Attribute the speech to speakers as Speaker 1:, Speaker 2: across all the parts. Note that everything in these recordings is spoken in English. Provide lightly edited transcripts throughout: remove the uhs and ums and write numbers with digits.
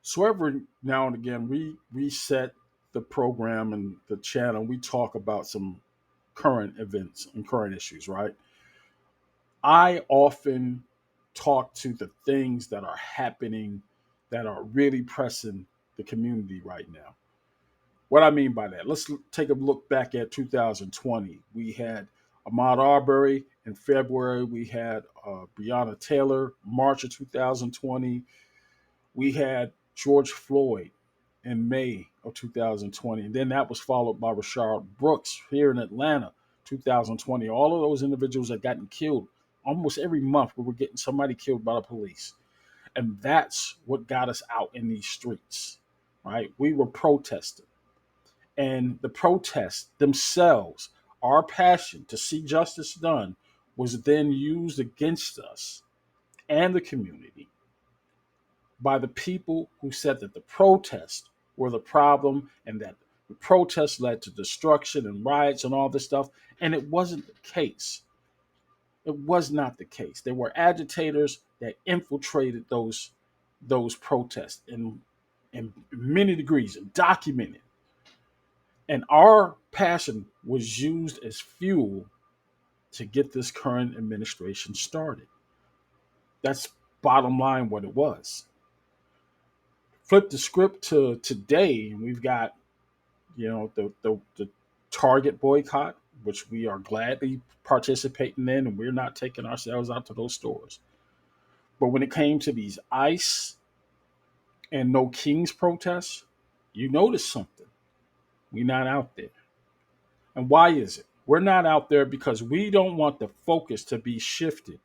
Speaker 1: So every now and again, we reset the program and the channel. We talk about some current events and current issues, right? I often talk to the things that are happening that are really pressing the community right now. What I mean by that, let's take a look back at 2020. We had Ahmaud Arbery in February. We had Breonna Taylor March of 2020. We had George Floyd in May of 2020. And then that was followed by Rashard Brooks here in Atlanta, 2020. All of those individuals that gotten killed almost every month, we were getting somebody killed by the police. And that's what got us out in these streets, right? We were protesting. And the protests themselves, our passion to see justice done, was then used against us and the community by the people who said that the protests were the problem and that the protests led to destruction and riots and all this stuff. And it wasn't the case. It was not the case. There were agitators that infiltrated those protests in many degrees, documented. And our passion was used as fuel to get this current administration started. That's bottom line what it was. Flip the script to today, and we've got the Target boycott, which we are gladly participating in, and we're not taking ourselves out to those stores. But when it came to these ICE and No Kings protests, you notice something. We're not out there. And why is it? We're not out there because we don't want the focus to be shifted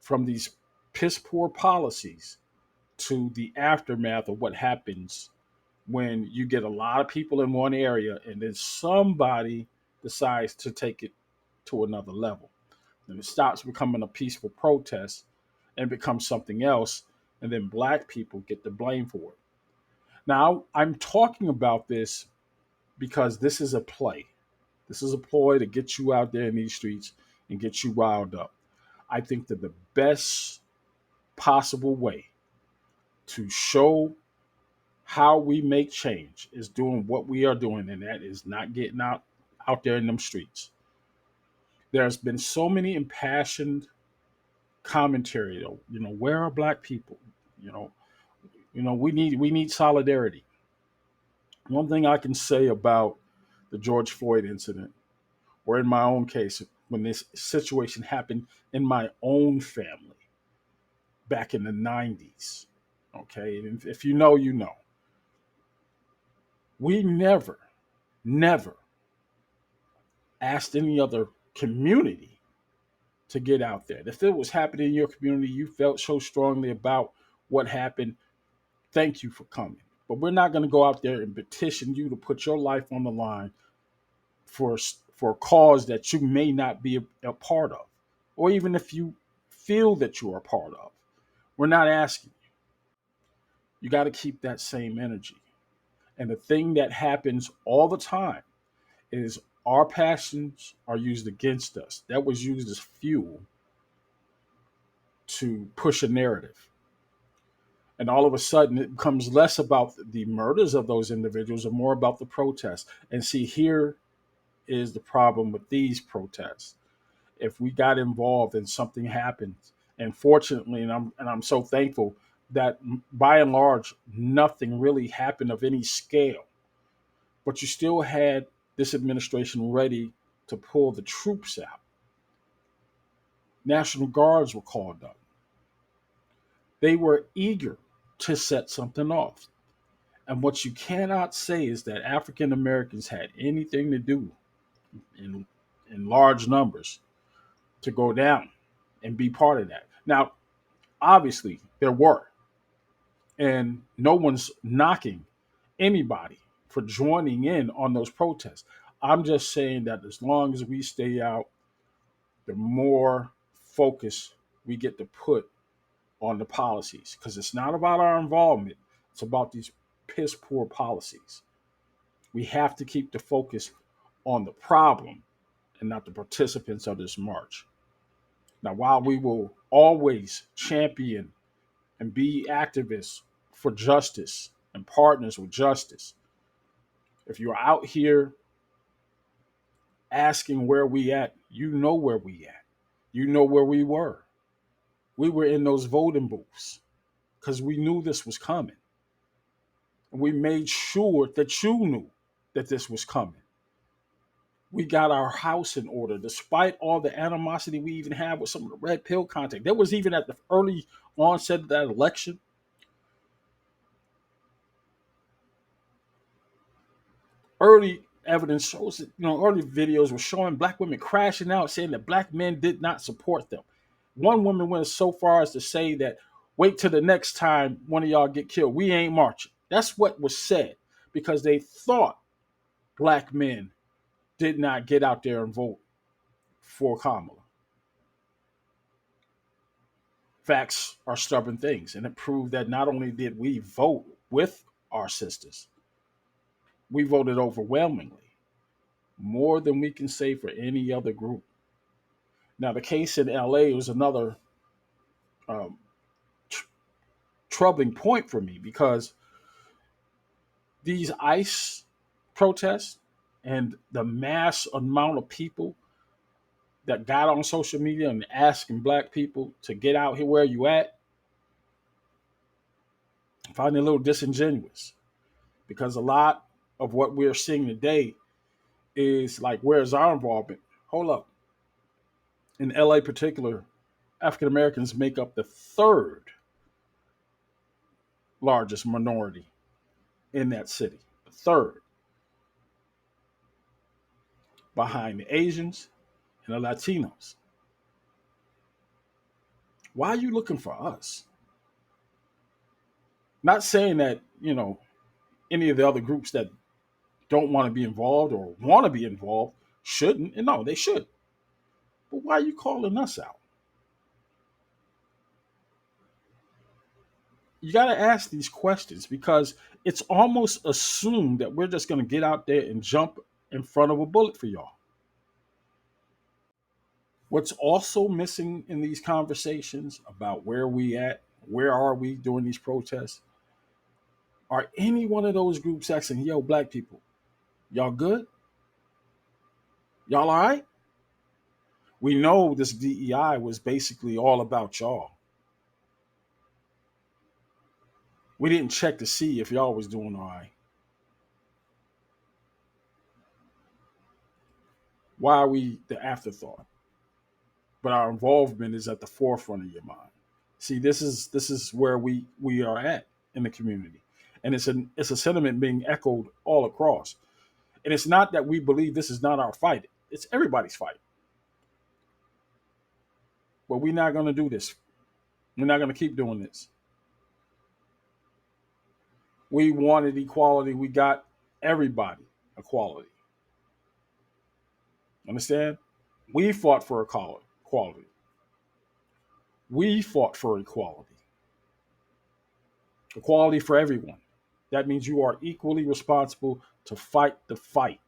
Speaker 1: from these piss poor policies to the aftermath of what happens when you get a lot of people in one area and then somebody decides to take it to another level. And it stops becoming a peaceful protest and becomes something else. And then black people get the blame for it. Now, I'm talking about this because this is a play. This is a ploy to get you out there in these streets and get you riled up. I think that the best possible way to show how we make change is doing what we are doing, and that is not getting out there in them streets. There's been so many impassioned commentary, though. Where are black people? You know, we need solidarity. One thing I can say about the George Floyd incident, or in my own case, when this situation happened in my own family back in the 90s, okay, and if you know, you know, we never asked any other community to get out there. If it was happening in your community, you felt so strongly about what happened, thank you for coming. But we're not going to go out there and petition you to put your life on the line for a cause that you may not be a part of, or even if you feel that you are a part of. We're not asking you. You got to keep that same energy. And the thing that happens all the time is our passions are used against us. That was used as fuel to push a narrative. And all of a sudden, it becomes less about the murders of those individuals and more about the protests. And see, here is the problem with these protests. If we got involved and something happened, and fortunately, and I'm so thankful that by and large, nothing really happened of any scale. But you still had this administration ready to pull the troops out. National Guards were called up. They were eager to set something off. And what you cannot say is that African Americans had anything to do in, in large numbers to go down and be part of that. Now, obviously, there were, and no one's knocking anybody for joining in on those protests. I'm just saying that as long as we stay out, the more focus we get to put on the policies, because it's not about our involvement, it's about these piss poor policies. We have to keep the focus on the problem and not the participants of this march. Now, while we will always champion and be activists for justice and partners with justice. If you're out here asking where we at, you know where we at. You know where we were. We were in those voting booths because we knew this was coming. And we made sure that you knew that this was coming. We got our house in order, despite all the animosity we even had with some of the red pill content. There was even at the early onset of that election, early evidence shows that, early videos were showing black women crashing out, saying that black men did not support them. One woman went so far as to say that, wait till the next time one of y'all get killed. We ain't marching. That's what was said because they thought black men did not get out there and vote for Kamala. Facts are stubborn things, and it proved that not only did we vote with our sisters, we voted overwhelmingly, more than we can say for any other group. Now, the case in LA was another um, tr- troubling point for me because these ICE protests and the mass amount of people that got on social media and asking black people to get out here where you at, I find it a little disingenuous because a lot of what we're seeing today is like, where's our involvement? Hold up. In LA particular, African Americans make up the third largest minority in that city. The third, behind the Asians and the Latinos. Why are you looking for us? Not saying that, any of the other groups that don't want to be involved or want to be involved shouldn't. And no, they should. But why are you calling us out? You got to ask these questions because it's almost assumed that we're just going to get out there and jump in front of a bullet for y'all. What's also missing in these conversations about where we at, where are we during these protests, are any one of those groups asking, yo, black people, y'all good? Y'all all right? We know this DEI was basically all about y'all. We didn't check to see if y'all was doing all right. Why are we the afterthought? But our involvement is at the forefront of your mind. See, this is where we are at in the community, and it's a sentiment being echoed all across. And it's not that we believe this is not our fight; it's everybody's fight. But we're not going to do this. We're not going to keep doing this. We wanted equality. We got everybody equality. Understand? We fought for equality. We fought for equality. Equality for everyone. That means you are equally responsible to fight the fight.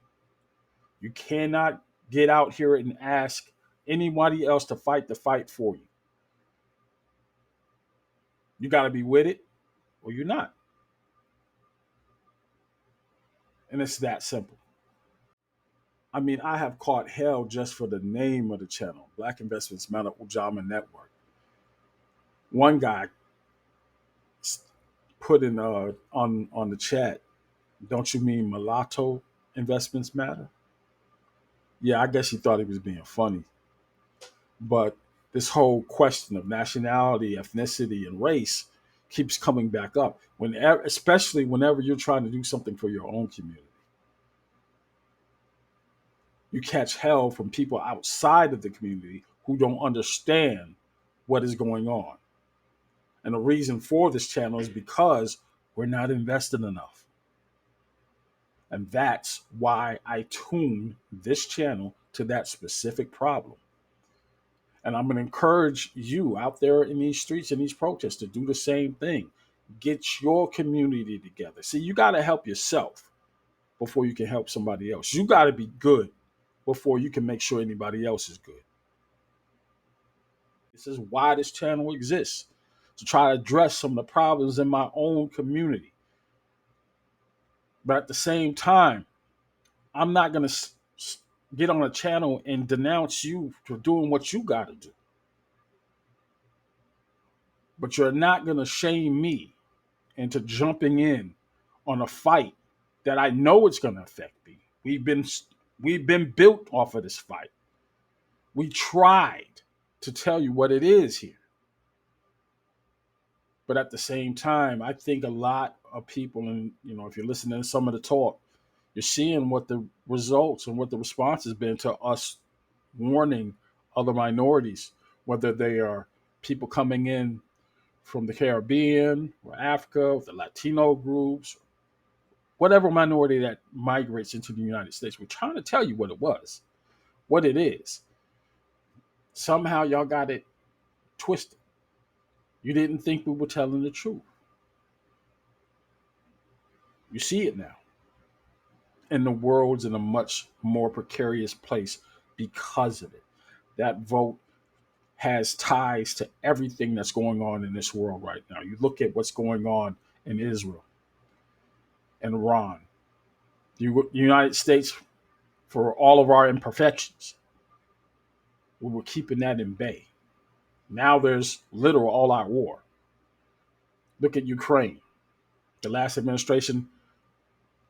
Speaker 1: You cannot get out here and ask anybody else to fight the fight for you. You got to be with it or you're not. And it's that simple. I mean, I have caught hell just for the name of the channel, Black Investments Matter Ujamaa Network. One guy put in on the chat, don't you mean mulatto investments matter? Yeah, I guess he thought he was being funny. But this whole question of nationality, ethnicity, and race keeps coming back up. Especially whenever you're trying to do something for your own community, you catch hell from people outside of the community who don't understand what is going on. And the reason for this channel is because we're not invested enough. And that's why I tune this channel to that specific problem. And I'm going to encourage you out there in these streets and these protests to do the same thing. Get your community together. See, you got to help yourself before you can help somebody else. You got to be good before you can make sure anybody else is good. This is why this channel exists. to try to address some of the problems in my own community. But at the same time, I'm not going to get on a channel and denounce you for doing what you got to do. But you're not going to shame me into jumping in on a fight that I know it's going to affect me. We've been built off of this fight. We tried to tell you what it is here. But at the same time, I think a lot of people, and if you're listening to some of the talk, you're seeing what the results and what the response has been to us warning other minorities, whether they are people coming in from the Caribbean or Africa, the Latino groups, whatever minority that migrates into the United States. We're trying to tell you what it was, what it is. Somehow y'all got it twisted. You didn't think we were telling the truth. You see it now. And the world's in a much more precarious place because of it. That vote has ties to everything that's going on in this world right now. You look at what's going on in Israel and Iran, the United States, for all of our imperfections, we were keeping that in bay. Now there's literal all-out war. Look at Ukraine. The last administration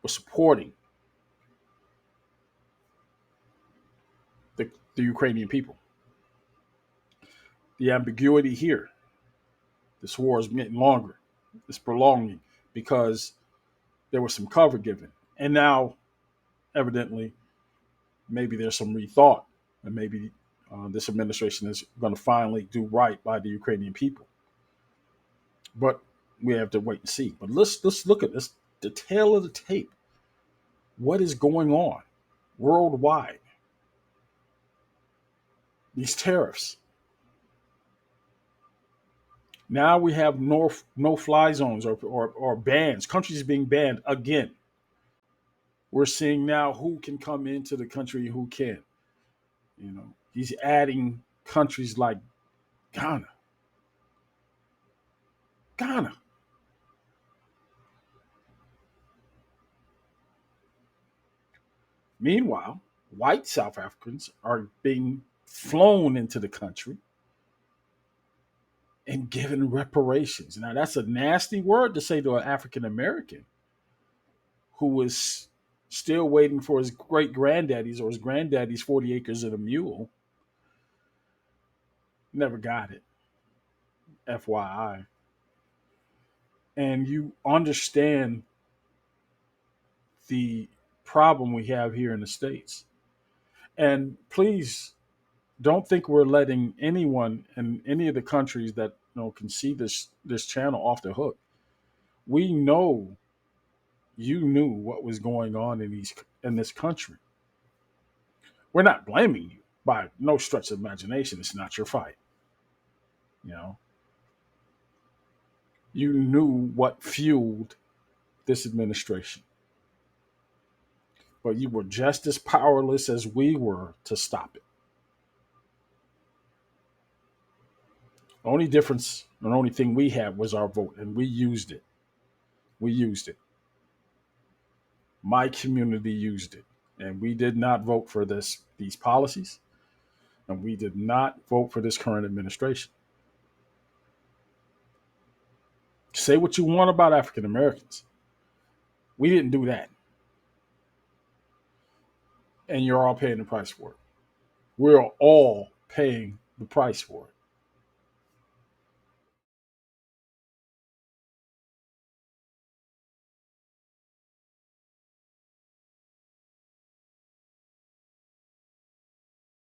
Speaker 1: was supporting the Ukrainian people. The ambiguity here, this war is getting longer. It's prolonging because there was some cover given. And now, evidently, maybe there's some rethought, and maybe this administration is going to finally do right by the Ukrainian people. But we have to wait and see. But let's look at this, the tail of the tape. What is going on worldwide? These tariffs. Now we have no-fly zones or bans, countries being banned again. We're seeing now who can come into the country and who can't. He's adding countries like Ghana. Ghana. Meanwhile, white South Africans are being flown into the country and given reparations. Now, that's a nasty word to say to an African American who is still waiting for his great granddaddy's or his granddaddy's 40 acres and a mule. Never got it. FYI. And you understand the problem we have here in the States. And please don't think we're letting anyone in any of the countries that can see this channel off the hook. We know you knew what was going on in this country. We're not blaming you by no stretch of imagination. It's not your fight. You know, you knew what fueled this administration, but you were just as powerless as we were to stop it. The only difference, the only thing we had was our vote, and we used it. We used it. My community used it, and we did not vote for these policies, and we did not vote for this current administration. Say what you want about African Americans. We didn't do that. And you're all paying the price for it. We're all paying the price for it.